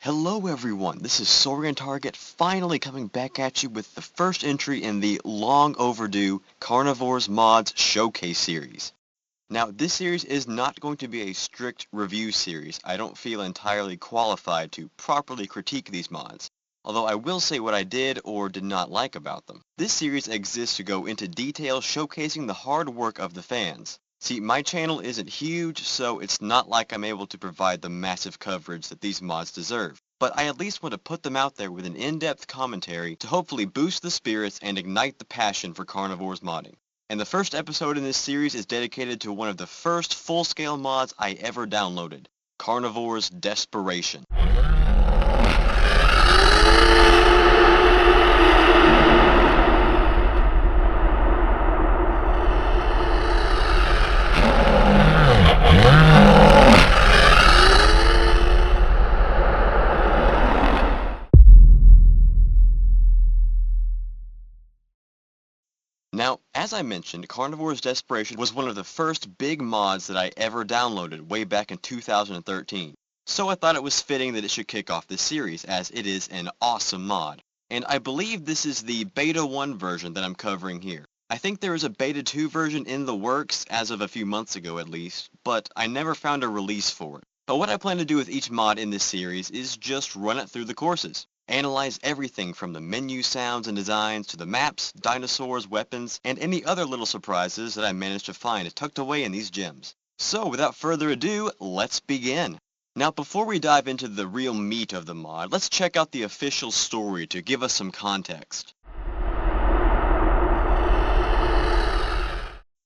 Hello everyone, this is Saurian Target finally coming back at you with the first entry in the long overdue Carnivores Mods Showcase series. Now this series is not going to be a strict review series. I don't feel entirely qualified to properly critique these mods, although I will say what I did or did not like about them. This series exists to go into detail showcasing the hard work of the fans. See, my channel isn't huge, so it's not like I'm able to provide the massive coverage that these mods deserve. But I at least want to put them out there with an in-depth commentary to hopefully boost the spirits and ignite the passion for Carnivores modding. And the first episode in this series is dedicated to one of the first full-scale mods I ever downloaded, Carnivores Desperation. Now, as I mentioned, Carnivores Desperation was one of the first big mods that I ever downloaded way back in 2013. So I thought it was fitting that it should kick off this series, as it is an awesome mod. And I believe this is the Beta 1 version that I'm covering here. I think there is a Beta 2 version in the works, as of a few months ago at least, but I never found a release for it. But what I plan to do with each mod in this series is just run it through the courses. Analyze everything from the menu sounds and designs to the maps, dinosaurs, weapons, and any other little surprises that I managed to find tucked away in these gems. So without further ado, let's begin. Now before we dive into the real meat of the mod, let's check out the official story to give us some context.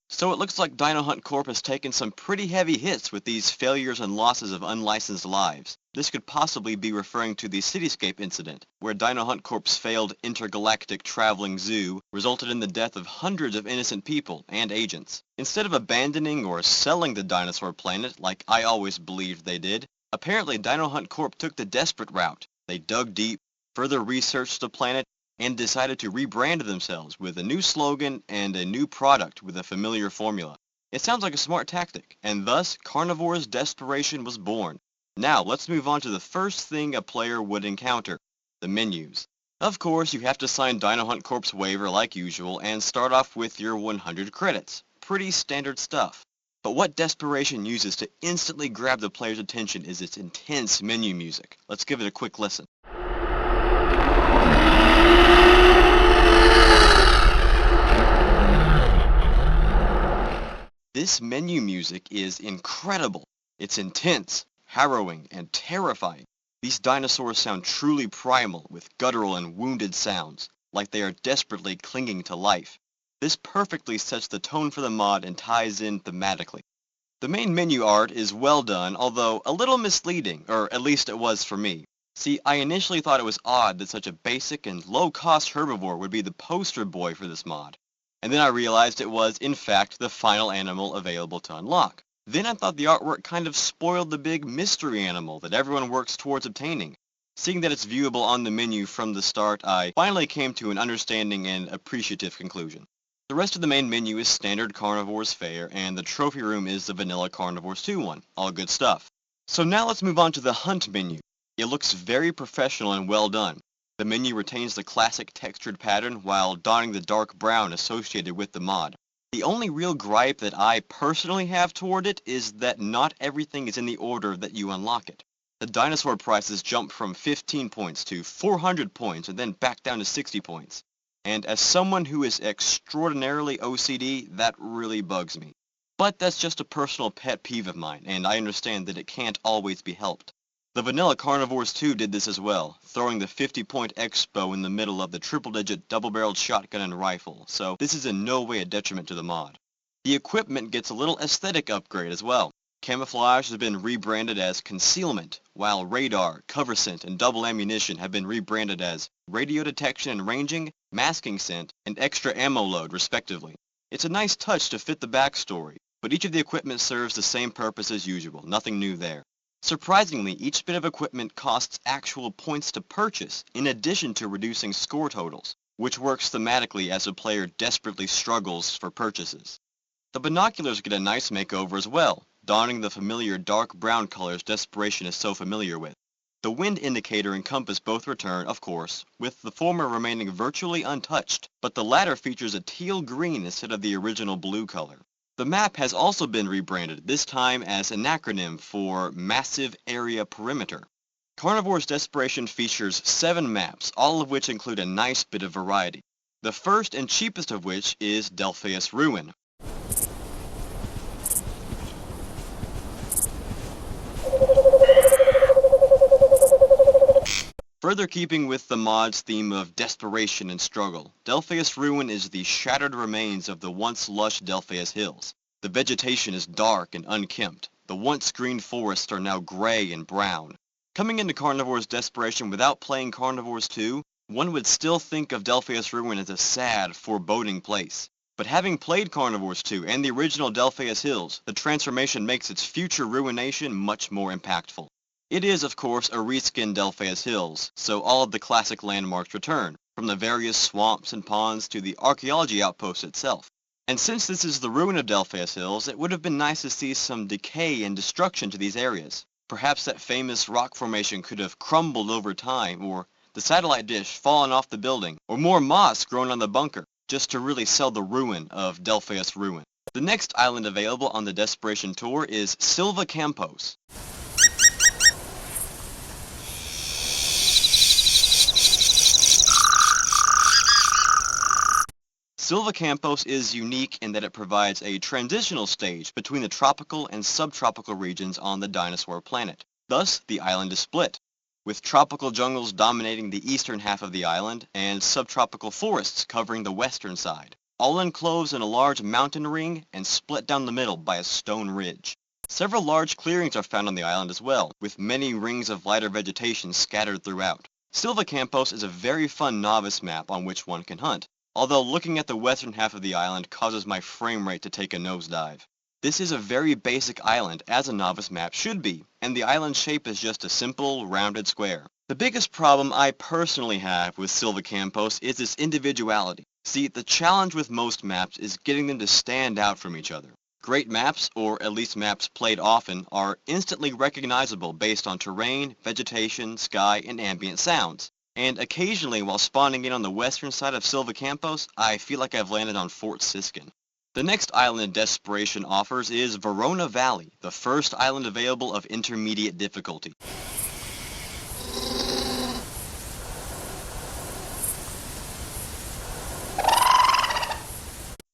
So it looks like Dino Hunt Corp has taken some pretty heavy hits with these failures and losses of unlicensed lives. This could possibly be referring to the Cityscape incident, where Dino Hunt Corp's failed intergalactic traveling zoo resulted in the death of hundreds of innocent people and agents. Instead of abandoning or selling the dinosaur planet like I always believed they did, apparently Dino Hunt Corp took the desperate route. They dug deep, further researched the planet, and decided to rebrand themselves with a new slogan and a new product with a familiar formula. It sounds like a smart tactic, and thus Carnivores Desperation was born. Now let's move on to the first thing a player would encounter, the menus. Of course, you have to sign Dino Hunt Corp's waiver like usual and start off with your 100 credits. Pretty standard stuff. But what Desperation uses to instantly grab the player's attention is its intense menu music. Let's give it a quick listen. This menu music is incredible. It's intense, harrowing, and terrifying. These dinosaurs sound truly primal, with guttural and wounded sounds, like they are desperately clinging to life. This perfectly sets the tone for the mod and ties in thematically. The main menu art is well done, although a little misleading, or at least it was for me. See, I initially thought it was odd that such a basic and low-cost herbivore would be the poster boy for this mod. And then I realized it was, in fact, the final animal available to unlock. Then I thought the artwork kind of spoiled the big mystery animal that everyone works towards obtaining. Seeing that it's viewable on the menu from the start, I finally came to an understanding and appreciative conclusion. The rest of the main menu is standard Carnivores fare, and the trophy room is the vanilla Carnivores 2 one. All good stuff. So now let's move on to the hunt menu. It looks very professional and well done. The menu retains the classic textured pattern while donning the dark brown associated with the mod. The only real gripe that I personally have toward it is that not everything is in the order that you unlock it. The dinosaur prices jump from 15 points to 400 points and then back down to 60 points. And as someone who is extraordinarily OCD, that really bugs me. But that's just a personal pet peeve of mine, and I understand that it can't always be helped. The vanilla Carnivores 2 did this as well, throwing the 50-point expo in the middle of the triple-digit double-barreled shotgun and rifle, so this is in no way a detriment to the mod. The equipment gets a little aesthetic upgrade as well. Camouflage has been rebranded as Concealment, while Radar, Cover Scent, and Double Ammunition have been rebranded as Radio Detection and Ranging, Masking Scent, and Extra Ammo Load, respectively. It's a nice touch to fit the backstory, but each of the equipment serves the same purpose as usual, nothing new there. Surprisingly, each bit of equipment costs actual points to purchase, in addition to reducing score totals, which works thematically as a player desperately struggles for purchases. The binoculars get a nice makeover as well, donning the familiar dark brown colors Desperation is so familiar with. The wind indicator and compass both return, of course, with the former remaining virtually untouched, but the latter features a teal green instead of the original blue color. The map has also been rebranded, this time as an acronym for Massive Area Perimeter. Carnivores Desperation features 7 maps, all of which include a nice bit of variety. The first and cheapest of which is Delphius Ruin. Further keeping with the mod's theme of desperation and struggle, Delphius Ruin is the shattered remains of the once lush Delphius Hills. The vegetation is dark and unkempt. The once green forests are now gray and brown. Coming into Carnivores Desperation without playing Carnivores 2, one would still think of Delphius Ruin as a sad, foreboding place. But having played Carnivores 2 and the original Delphius Hills, the transformation makes its future ruination much more impactful. It is, of course, a reskinned Delphius Hills, so all of the classic landmarks return, from the various swamps and ponds to the archaeology outpost itself. And since this is the ruin of Delphius Hills, it would have been nice to see some decay and destruction to these areas. Perhaps that famous rock formation could have crumbled over time, or the satellite dish fallen off the building, or more moss grown on the bunker, just to really sell the ruin of Delphius Ruin. The next island available on the Desperation Tour is Silva Campos. Silva Campos is unique in that it provides a transitional stage between the tropical and subtropical regions on the Dinosaur planet. Thus, the island is split, with tropical jungles dominating the eastern half of the island and subtropical forests covering the western side, all enclosed in a large mountain ring and split down the middle by a stone ridge. Several large clearings are found on the island as well, with many rings of lighter vegetation scattered throughout. Silva Campos is a very fun novice map on which one can hunt, although looking at the western half of the island causes my frame rate to take a nosedive. This is a very basic island, as a novice map should be, and the island shape is just a simple, rounded square. The biggest problem I personally have with Silva Campos is its individuality. See, the challenge with most maps is getting them to stand out from each other. Great maps, or at least maps played often, are instantly recognizable based on terrain, vegetation, sky, and ambient sounds. And occasionally, while spawning in on the western side of Silva Campos, I feel like I've landed on Fort Siskin. The next island Desperation offers is Verona Valley, the first island available of intermediate difficulty.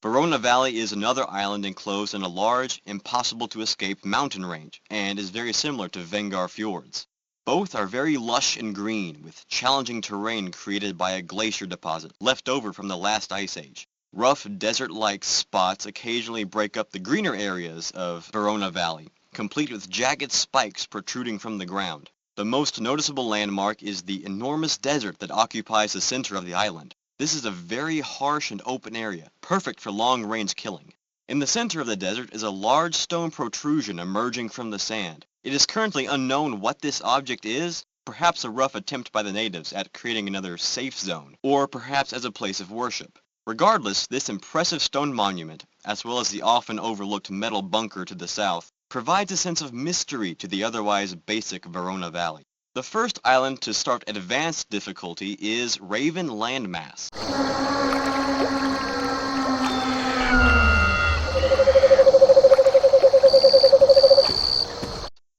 Verona Valley is another island enclosed in a large, impossible-to-escape mountain range, and is very similar to Vengar Fjords. Both are very lush and green, with challenging terrain created by a glacier deposit left over from the last ice age. Rough desert-like spots occasionally break up the greener areas of Verona Valley, complete with jagged spikes protruding from the ground. The most noticeable landmark is the enormous desert that occupies the center of the island. This is a very harsh and open area, perfect for long-range killing. In the center of the desert is a large stone protrusion emerging from the sand. It is currently unknown what this object is, perhaps a rough attempt by the natives at creating another safe zone, or perhaps as a place of worship. Regardless, this impressive stone monument, as well as the often overlooked metal bunker to the south, provides a sense of mystery to the otherwise basic Verona Valley. The first island to start advanced difficulty is Raven Landmass.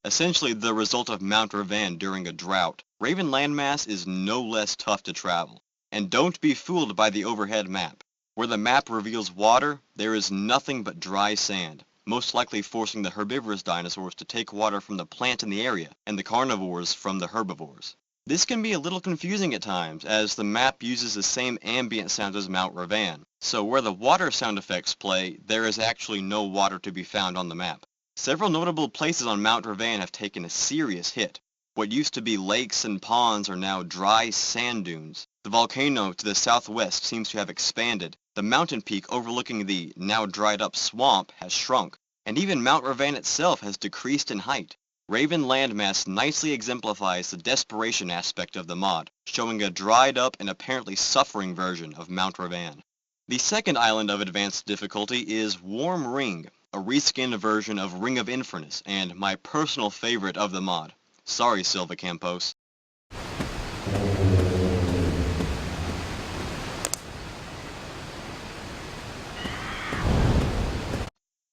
Essentially the result of Mount Ravan during a drought, Raven Landmass is no less tough to travel. And don't be fooled by the overhead map. Where the map reveals water, there is nothing but dry sand, most likely forcing the herbivorous dinosaurs to take water from the plant in the area, and the carnivores from the herbivores. This can be a little confusing at times, as the map uses the same ambient sounds as Mount Ravan. So where the water sound effects play, there is actually no water to be found on the map. Several notable places on Mount Ravan have taken a serious hit. What used to be lakes and ponds are now dry sand dunes. The volcano to the southwest seems to have expanded. The mountain peak overlooking the now dried up swamp has shrunk, and even Mount Ravan itself has decreased in height. Raven Landmass nicely exemplifies the desperation aspect of the mod, showing a dried up and apparently suffering version of Mount Ravan. The second island of advanced difficulty is Warm Ring, a reskinned version of Ring of Infernus, and my personal favorite of the mod. Sorry, Silva Campos.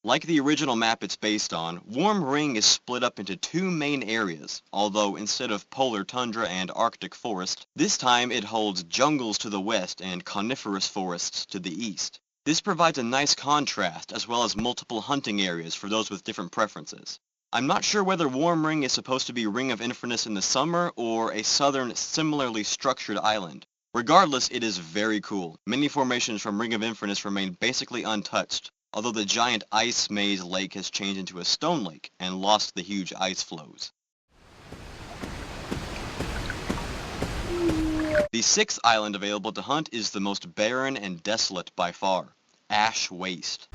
Like the original map it's based on, Warm Ring is split up into two main areas, although instead of polar tundra and Arctic forest, this time it holds jungles to the west and coniferous forests to the east. This provides a nice contrast as well as multiple hunting areas for those with different preferences. I'm not sure whether Warm Ring is supposed to be Ring of Infernus in the summer or a southern similarly structured island. Regardless, it is very cool. Many formations from Ring of Infernus remain basically untouched, although the giant ice maze lake has changed into a stone lake and lost the huge ice flows. The sixth island available to hunt is the most barren and desolate by far, Ash Waste.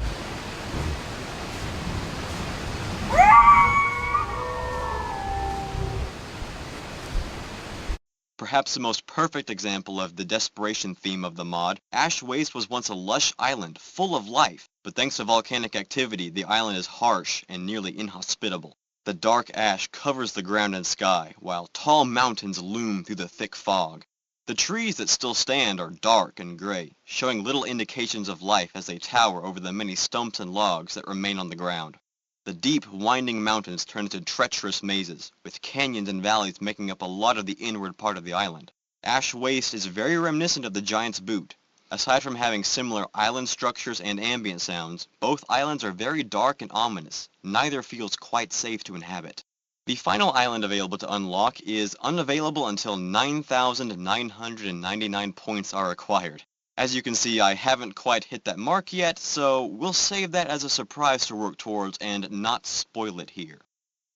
Perhaps the most perfect example of the desperation theme of the mod, Ash Waste was once a lush island full of life, but thanks to volcanic activity, the island is harsh and nearly inhospitable. The dark ash covers the ground and sky, while tall mountains loom through the thick fog. The trees that still stand are dark and gray, showing little indications of life as they tower over the many stumps and logs that remain on the ground. The deep, winding mountains turn into treacherous mazes, with canyons and valleys making up a lot of the inward part of the island. Ash Waste is very reminiscent of the Giant's Boot. Aside from having similar island structures and ambient sounds, both islands are very dark and ominous. Neither feels quite safe to inhabit. The final island available to unlock is unavailable until 9,999 points are acquired. As you can see, I haven't quite hit that mark yet, so we'll save that as a surprise to work towards and not spoil it here.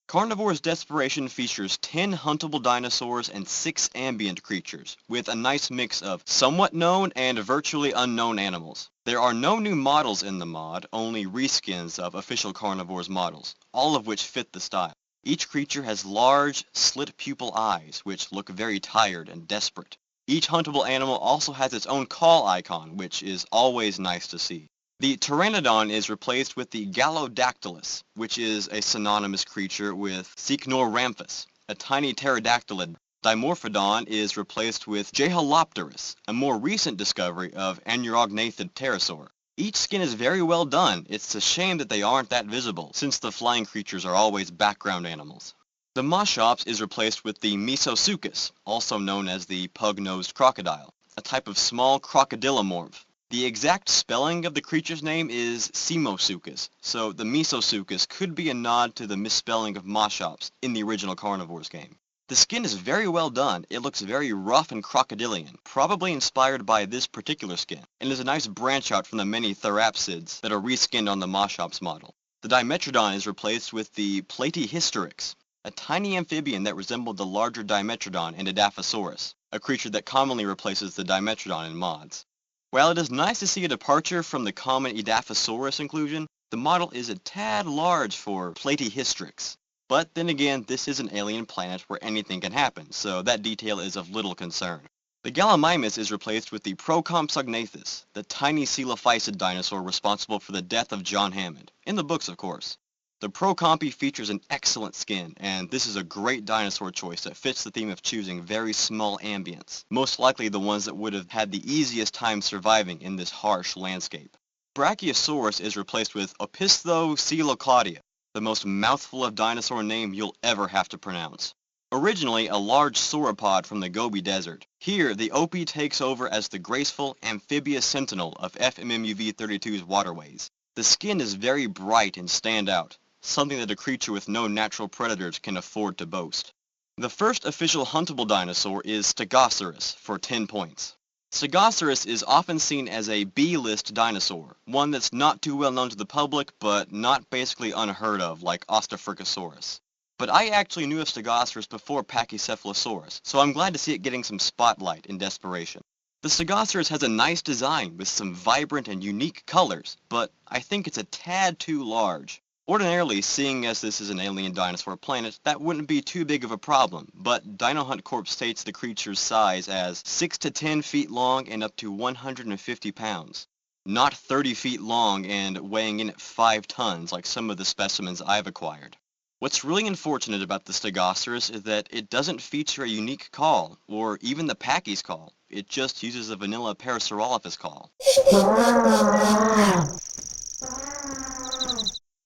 Carnivores Desperation features 10 huntable dinosaurs and 6 ambient creatures, with a nice mix of somewhat known and virtually unknown animals. There are no new models in the mod, only reskins of official Carnivores models, all of which fit the style. Each creature has large, slit pupil eyes, which look very tired and desperate. Each huntable animal also has its own call icon, which is always nice to see. The Pteranodon is replaced with the Gallodactylus, which is a synonymous creature with Cycnoramphus, a tiny pterodactylid. Dimorphodon is replaced with Jeholopterus, a more recent discovery of Anurognathed pterosaur. Each skin is very well done. It's a shame that they aren't that visible, since the flying creatures are always background animals. The Moschops is replaced with the Mesosuchus, also known as the pug-nosed crocodile, a type of small crocodilomorph. The exact spelling of the creature's name is Semosuchus, so the Mesosuchus could be a nod to the misspelling of Moschops in the original Carnivores game. The skin is very well done. It looks very rough and crocodilian, probably inspired by this particular skin, and is a nice branch out from the many Therapsids that are reskinned on the Moschops model. The Dimetrodon is replaced with the Platyhystrix, a tiny amphibian that resembled the larger Dimetrodon and Edaphosaurus, a creature that commonly replaces the Dimetrodon in mods. While it is nice to see a departure from the common Edaphosaurus inclusion, the model is a tad large for Platyhystrix. But then again, this is an alien planet where anything can happen, so that detail is of little concern. The Gallimimus is replaced with the Procompsognathus, the tiny coelophysid dinosaur responsible for the death of John Hammond, in the books of course. The Procompi features an excellent skin, and this is a great dinosaur choice that fits the theme of choosing very small ambients, most likely the ones that would have had the easiest time surviving in this harsh landscape. Brachiosaurus is replaced with Opisthocoelocaudia, the most mouthful of dinosaur name you'll ever have to pronounce. Originally a large sauropod from the Gobi Desert, here the Opie takes over as the graceful, amphibious sentinel of FMMUV-32's waterways. The skin is very bright and stand out, something that a creature with no natural predators can afford to boast. The first official huntable dinosaur is Stegosaurus for 10 points. Stegosaurus is often seen as a B-list dinosaur, one that's not too well known to the public, but not basically unheard of like Ostafrikosaurus. But I actually knew of Stegosaurus before Pachycephalosaurus, so I'm glad to see it getting some spotlight in Desperation. The Stegosaurus has a nice design with some vibrant and unique colors, but I think it's a tad too large. Ordinarily, seeing as this is an alien dinosaur planet, that wouldn't be too big of a problem, but Dino Hunt Corp states the creature's size as 6 to 10 feet long and up to 150 pounds. Not 30 feet long and weighing in at 5 tons like some of the specimens I've acquired. What's really unfortunate about the Stegosaurus is that it doesn't feature a unique call, or even the Pachy's call. It just uses a vanilla Parasaurolophus call.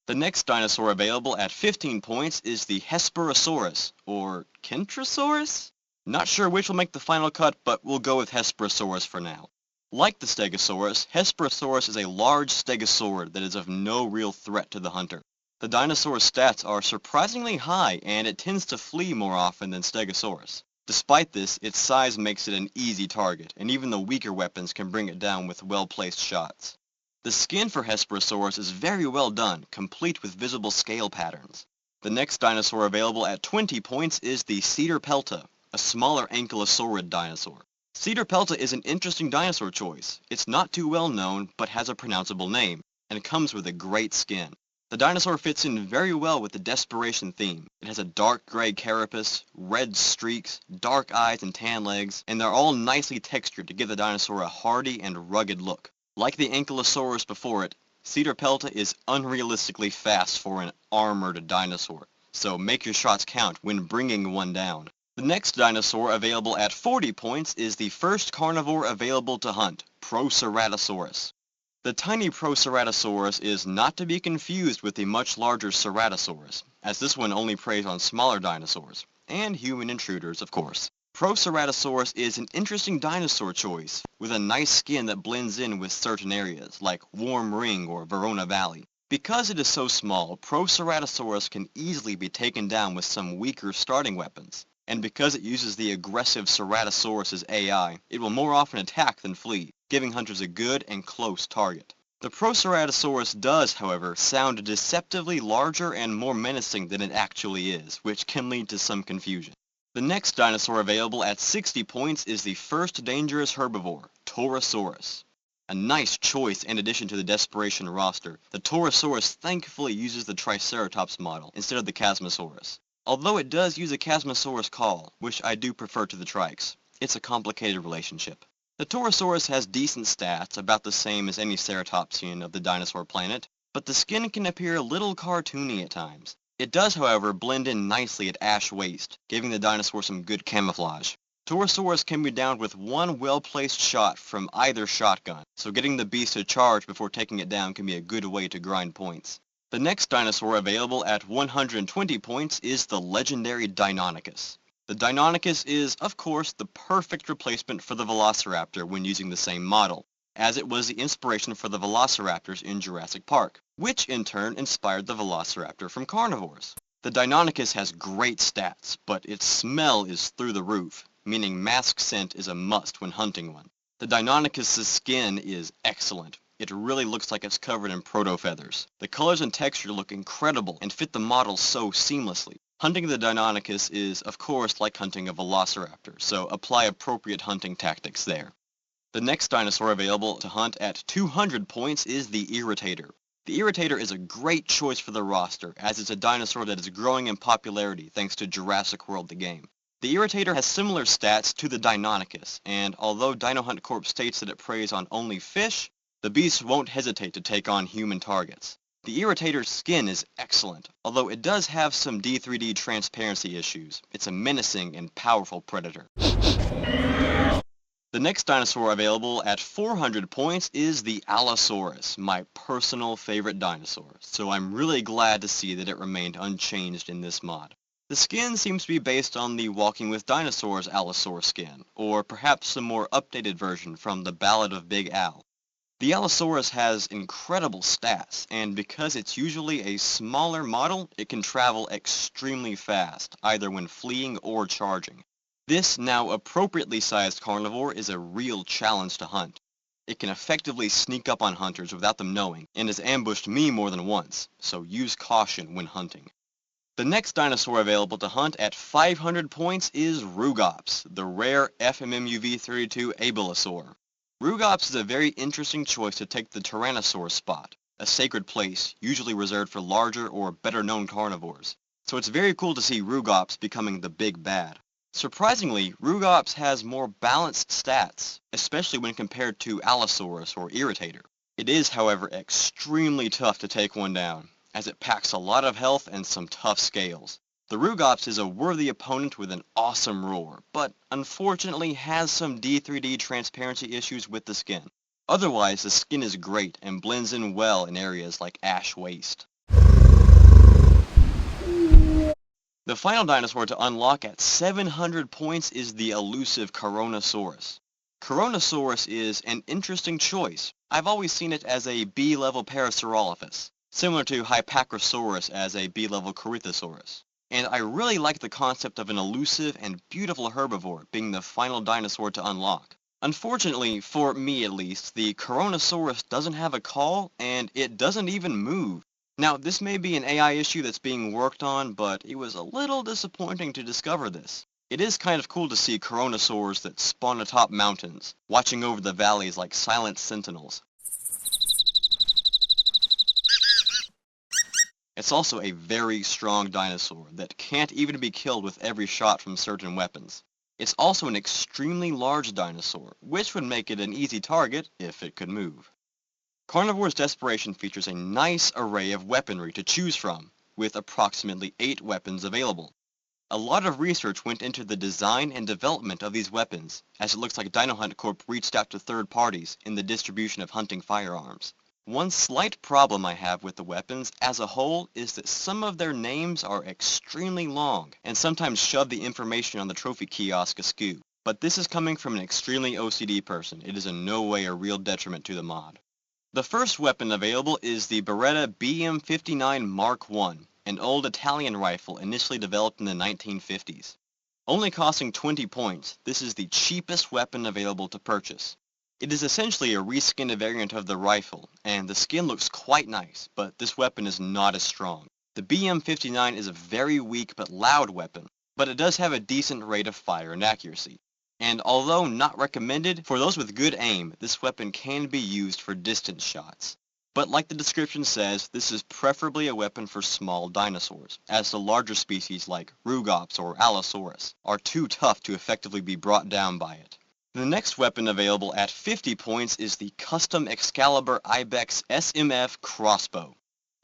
The next dinosaur available at 15 points is the Hesperosaurus, or Kentrosaurus? Not sure which will make the final cut, but we'll go with Hesperosaurus for now. Like the Stegosaurus, Hesperosaurus is a large stegosaurid that is of no real threat to the hunter. The dinosaur's stats are surprisingly high, and it tends to flee more often than Stegosaurus. Despite this, its size makes it an easy target, and even the weaker weapons can bring it down with well-placed shots. The skin for Hesperosaurus is very well done, complete with visible scale patterns. The next dinosaur available at 20 points is the Cedarpelta, a smaller ankylosaurid dinosaur. Cedarpelta is an interesting dinosaur choice. It's not too well known, but has a pronounceable name, and comes with a great skin. The dinosaur fits in very well with the Desperation theme. It has a dark gray carapace, red streaks, dark eyes and tan legs, and they're all nicely textured to give the dinosaur a hardy and rugged look. Like the Ankylosaurus before it, Cedarpelta is unrealistically fast for an armored dinosaur, so make your shots count when bringing one down. The next dinosaur available at 40 points is the first carnivore available to hunt, Proceratosaurus. The tiny Proceratosaurus is not to be confused with the much larger Ceratosaurus, as this one only preys on smaller dinosaurs, and human intruders, of course. Proceratosaurus is an interesting dinosaur choice, with a nice skin that blends in with certain areas, like Warm Ring or Verona Valley. Because it is so small, Proceratosaurus can easily be taken down with some weaker starting weapons. And because it uses the aggressive Ceratosaurus' AI, it will more often attack than flee, giving hunters a good and close target. The Proceratosaurus does, however, sound deceptively larger and more menacing than it actually is, which can lead to some confusion. The next dinosaur available at 60 points is the first dangerous herbivore, Torosaurus. A nice choice in addition to the Desperation roster, the Torosaurus thankfully uses the Triceratops model instead of the Chasmosaurus. Although it does use a Chasmosaurus call, which I do prefer to the Trikes. It's a complicated relationship. The Torosaurus has decent stats, about the same as any ceratopsian of the dinosaur planet, but the skin can appear a little cartoony at times. It does, however, blend in nicely at ash waist, giving the dinosaur some good camouflage. Torosaurus can be downed with one well-placed shot from either shotgun, so getting the beast to charge before taking it down can be a good way to grind points. The next dinosaur available at 120 points is the legendary Deinonychus. The Deinonychus is, of course, the perfect replacement for the Velociraptor when using the same model, as it was the inspiration for the Velociraptors in Jurassic Park, which in turn inspired the Velociraptor from Carnivores. The Deinonychus has great stats, but its smell is through the roof, meaning mask scent is a must when hunting one. The Deinonychus' skin is excellent. It really looks like it's covered in proto-feathers. The colors and texture look incredible and fit the model so seamlessly. Hunting the Deinonychus is, of course, like hunting a Velociraptor, so apply appropriate hunting tactics there. The next dinosaur available to hunt at 200 points is the Irritator. The Irritator is a great choice for the roster, as it's a dinosaur that is growing in popularity thanks to Jurassic World the game. The Irritator has similar stats to the Deinonychus, and although Dino Hunt Corp states that it preys on only fish, the beast won't hesitate to take on human targets. The Irritator's skin is excellent, although it does have some D3D transparency issues. It's a menacing and powerful predator. The next dinosaur available at 400 points is the Allosaurus, my personal favorite dinosaur, so I'm really glad to see that it remained unchanged in this mod. The skin seems to be based on the Walking with Dinosaurs Allosaur skin, or perhaps a more updated version from the Ballad of Big Al. The Allosaurus has incredible stats, and because it's usually a smaller model, it can travel extremely fast, either when fleeing or charging. This now appropriately sized carnivore is a real challenge to hunt. It can effectively sneak up on hunters without them knowing, and has ambushed me more than once, so use caution when hunting. The next dinosaur available to hunt at 500 points is Rugops, the rare FMMUV32 Abelisaur. Rugops is a very interesting choice to take the Tyrannosaur spot, a sacred place usually reserved for larger or better-known carnivores. So it's very cool to see Rugops becoming the big bad. Surprisingly, Rugops has more balanced stats, especially when compared to Allosaurus or Irritator. It is, however, extremely tough to take one down. as it packs a lot of health and some tough scales. The Rugops is a worthy opponent with an awesome roar, but unfortunately has some D3D transparency issues with the skin. Otherwise, the skin is great and blends in well in areas like Ash Waste. The final dinosaur to unlock at 700 points is the elusive Coronosaurus. Coronosaurus is an interesting choice. I've always seen it as a B-level Parasaurolophus, similar to Hypacrosaurus as a B-level Corythosaurus. And I really like the concept of an elusive and beautiful herbivore being the final dinosaur to unlock. Unfortunately, for me at least, the Coronosaurus doesn't have a call, and it doesn't even move. Now, this may be an AI issue that's being worked on, but it was a little disappointing to discover this. It is kind of cool to see Coronosaurs that spawn atop mountains, watching over the valleys like silent sentinels. It's also a very strong dinosaur that can't even be killed with every shot from certain weapons. It's also an extremely large dinosaur, which would make it an easy target if it could move. Carnivores Desperation features a nice array of weaponry to choose from, with approximately 8 weapons available. A lot of research went into the design and development of these weapons, as it looks like Dino Hunt Corp reached out to third parties in the distribution of hunting firearms. One slight problem I have with the weapons as a whole is that some of their names are extremely long and sometimes shove the information on the trophy kiosk askew. But this is coming from an extremely OCD person. It is in no way a real detriment to the mod. The first weapon available is the Beretta BM59 Mark I, an old Italian rifle initially developed in the 1950s. Only costing 20 points, this is the cheapest weapon available to purchase. It is essentially a reskinned variant of the rifle, and the skin looks quite nice, but this weapon is not as strong. The BM59 is a very weak but loud weapon, but it does have a decent rate of fire and accuracy. And although not recommended, for those with good aim, this weapon can be used for distance shots. But like the description says, this is preferably a weapon for small dinosaurs, as the larger species like Rugops or Allosaurus are too tough to effectively be brought down by it. The next weapon available at 50 points is the custom Excalibur Ibex SMF crossbow.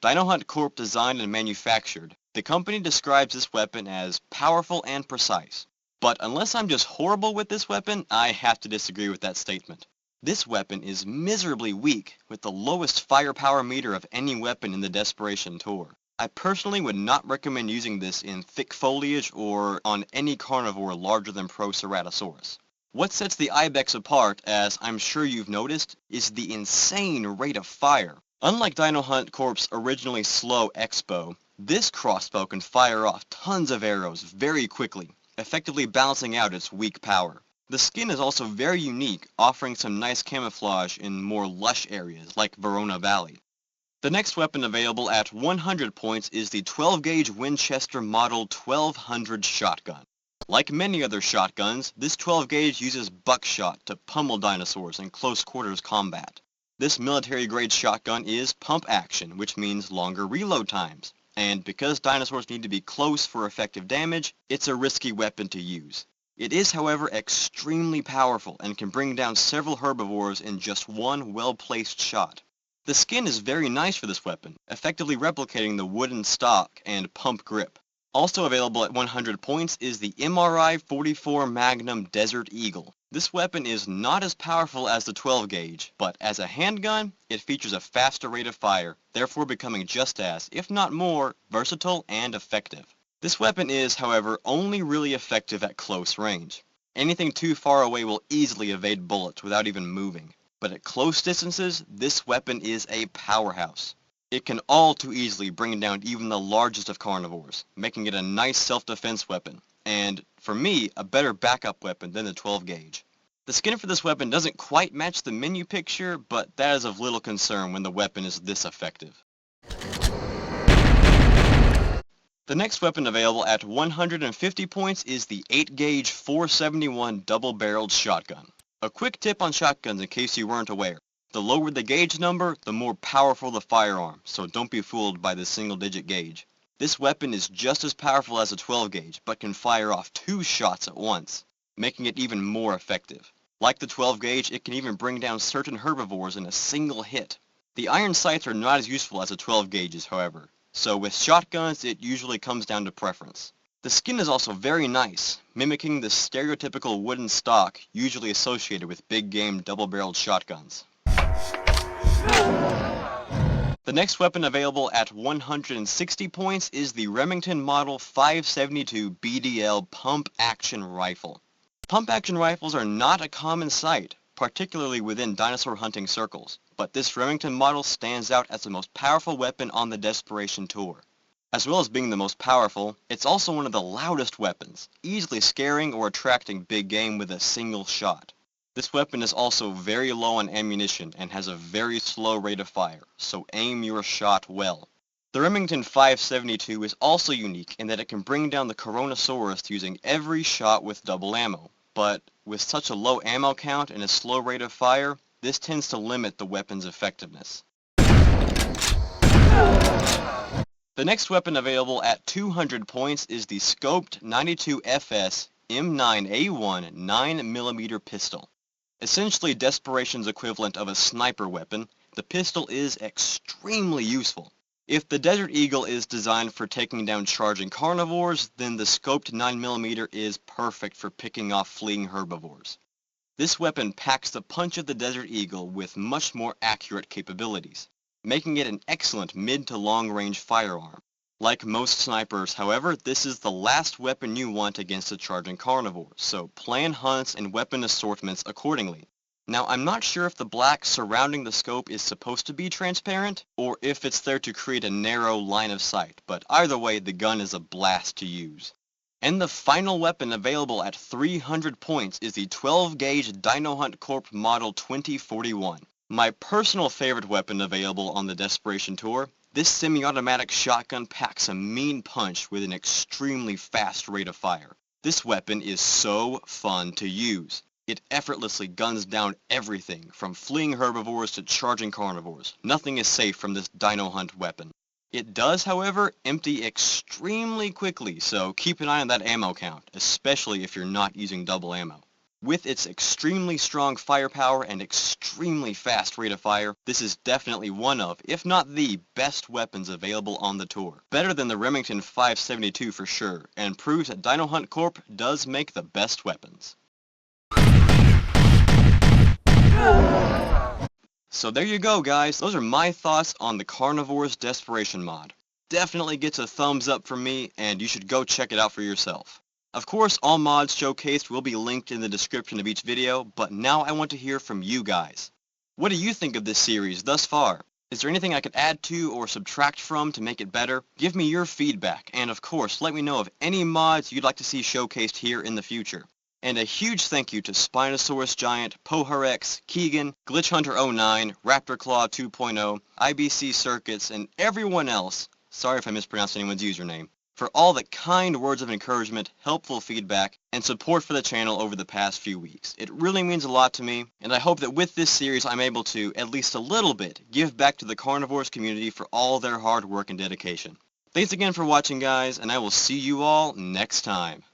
Dino Hunt Corp designed and manufactured. The company describes this weapon as powerful and precise. But unless I'm just horrible with this weapon, I have to disagree with that statement. This weapon is miserably weak, with the lowest firepower meter of any weapon in the Desperation tour. I personally would not recommend using this in thick foliage or on any carnivore larger than Proceratosaurus. What sets the Ibex apart, as I'm sure you've noticed, is the insane rate of fire. Unlike Dino Hunt Corp's originally slow X-bow, this crossbow can fire off tons of arrows very quickly, effectively balancing out its weak power. The skin is also very unique, offering some nice camouflage in more lush areas like Verona Valley. The next weapon available at 100 points is the 12-gauge Winchester Model 1200 shotgun. Like many other shotguns, this 12-gauge uses buckshot to pummel dinosaurs in close quarters combat. This military-grade shotgun is pump action, which means longer reload times. And because dinosaurs need to be close for effective damage, it's a risky weapon to use. It is, however, extremely powerful and can bring down several herbivores in just one well-placed shot. The skin is very nice for this weapon, effectively replicating the wooden stock and pump grip. Also available at 100 points is the MRI 44 Magnum Desert Eagle. This weapon is not as powerful as the 12-gauge, but as a handgun, it features a faster rate of fire, therefore becoming just as, if not more, versatile and effective. This weapon is, however, only really effective at close range. Anything too far away will easily evade bullets without even moving. But at close distances, this weapon is a powerhouse. It can all too easily bring down even the largest of carnivores, making it a nice self-defense weapon, and, for me, a better backup weapon than the 12-gauge. The skin for this weapon doesn't quite match the menu picture, but that is of little concern when the weapon is this effective. The next weapon available at 150 points is the 8-gauge 471 double-barreled shotgun. A quick tip on shotguns in case you weren't aware. The lower the gauge number, the more powerful the firearm, so don't be fooled by the single-digit gauge. This weapon is just as powerful as a 12-gauge, but can fire off 2 shots at once, making it even more effective. Like the 12-gauge, it can even bring down certain herbivores in a single hit. The iron sights are not as useful as the 12 gauges, however. So with shotguns, it usually comes down to preference. The skin is also very nice, mimicking the stereotypical wooden stock usually associated with big game double-barreled shotguns. The next weapon available at 160 points is the Remington Model 572 BDL pump-action rifle. Pump-action rifles are not a common sight, particularly within dinosaur hunting circles, but this Remington model stands out as the most powerful weapon on the Desperation Tour. As well as being the most powerful, it's also one of the loudest weapons, easily scaring or attracting big game with a single shot. This weapon is also very low on ammunition and has a very slow rate of fire, so aim your shot well. The Remington 572 is also unique in that it can bring down the Carnosaurus using every shot with double ammo, but with such a low ammo count and a slow rate of fire, this tends to limit the weapon's effectiveness. The next weapon available at 200 points is the scoped 92FS M9A1 9mm pistol. Essentially Desperation's equivalent of a sniper weapon, the pistol is extremely useful. If the Desert Eagle is designed for taking down charging carnivores, then the scoped 9mm is perfect for picking off fleeing herbivores. This weapon packs the punch of the Desert Eagle with much more accurate capabilities, making it an excellent mid to long range firearm. Like most snipers, however, this is the last weapon you want against a charging carnivore, so plan hunts and weapon assortments accordingly. Now, I'm not sure if the black surrounding the scope is supposed to be transparent, or if it's there to create a narrow line of sight, but either way, the gun is a blast to use. And the final weapon available at 300 points is the 12-gauge Dino Hunt Corp Model 2041. My personal favorite weapon available on the Desperation Tour. This semi-automatic shotgun packs a mean punch with an extremely fast rate of fire. This weapon is so fun to use. It effortlessly guns down everything, from fleeing herbivores to charging carnivores. Nothing is safe from this dino hunt weapon. It does, however, empty extremely quickly, so keep an eye on that ammo count, especially if you're not using double ammo. With its extremely strong firepower and extremely fast rate of fire, this is definitely one of, if not the, best weapons available on the tour. Better than the Remington 572 for sure, and proves that Dino Hunt Corp does make the best weapons. So there you go, guys. Those are my thoughts on the Carnivores Desperation mod. Definitely gets a thumbs up from me, and you should go check it out for yourself. Of course, all mods showcased will be linked in the description of each video, but now I want to hear from you guys. What do you think of this series thus far? Is there anything I could add to or subtract from to make it better? Give me your feedback, and of course, let me know of any mods you'd like to see showcased here in the future. And a huge thank you to Spinosaurus Giant, Poharex, Keegan, GlitchHunter09, RaptorClaw 2.0, IBC Circuits, and everyone else, sorry if I mispronounced anyone's username, for all the kind words of encouragement, helpful feedback, and support for the channel over the past few weeks. It really means a lot to me, and I hope that with this series I'm able to, at least a little bit, give back to the Carnivores community for all their hard work and dedication. Thanks again for watching, guys, and I will see you all next time.